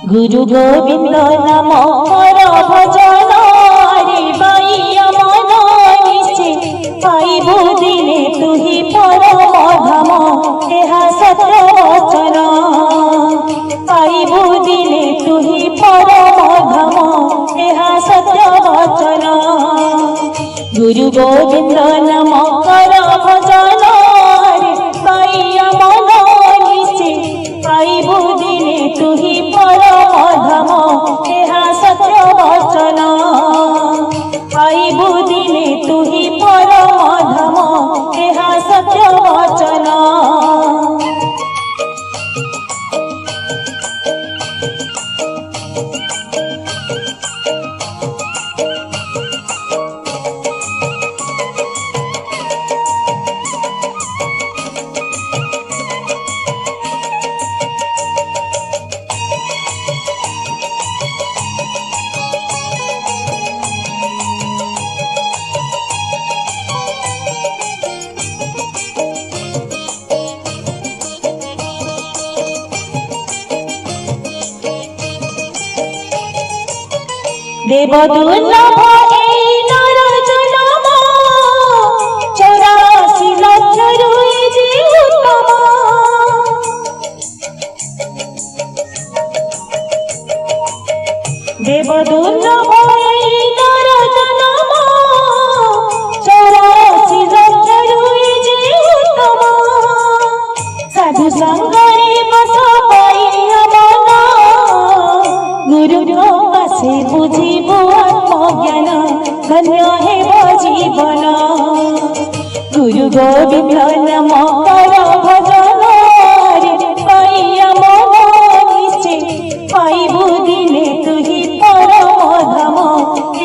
गुरु गोविंद नाम कर भजन रे बाइया मन निश्चय पाइबु दिने तुही परम धाम एहा सत्य वचन पाइबु दिने तुही परम धाम एहा सत्य वचन गुरु गोविंद नाम कर भजन रे बाइया मन निश्चय पाइबु दिने तुही परम धाम एहा सत्य वचन पाइबु दिने तुही परम धाम एहा सत्य वचन। देवदुर्लभ এই নর জনম 84 লক্ষ রয়ে যে উত্তম দেবদুর্লভ এই নর জনম 84 লক্ষ রয়ে যে উত্তম সাধু সঙ্গরে বস পাইয়া মন গুরু পাশে বুঝিব आत्मज्ञान धन्य हेब जीवन गुरु गोविंद नाम कर भजन रे पाइया मन निश्चय पाइबु दिने तुही परम धाम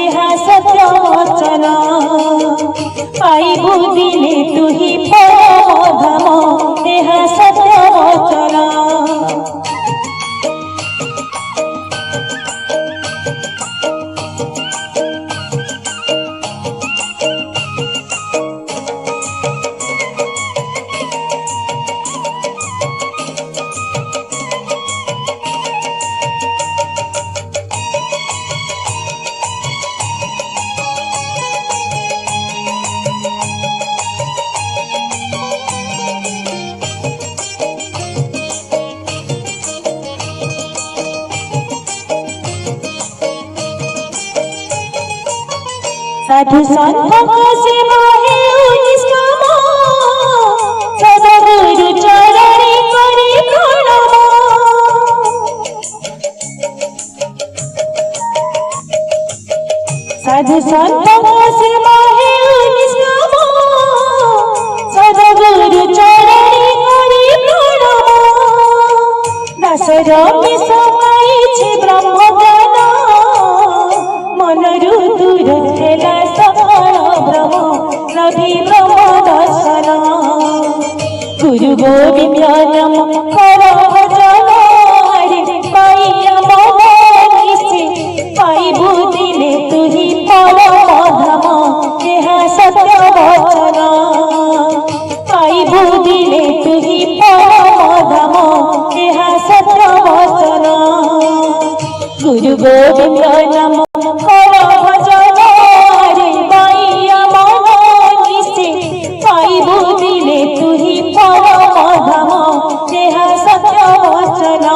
एहा सत्य वचन पाइबु दिने तुही परम धाम एहा सत्य वचन। साधु संत सेवा हेउ निष्काम सद्गुरु चरणे करे प्रणाम साधु संत सेवा हेउ निष्काम सद्गुरु चरणे करे प्रणाम दासर विष पाइछि ब्रह्म ज्ञान मनरु दूर हेला सकल ब्रह्म रवि ब्रह्म दर्शन गुरु गोविंद नाम कर भजन रे पाइया मन निश्चय पाइबु दिने तुही परम धाम एहा सत्य वचन पाइबु दिने तुही परम धाम एहा सत्य वचन गुरु गोविंद नाम कर भजन रे बाइया मन निश्चय पाइबु दिने तुही परम धाम एहा सत्य वचन।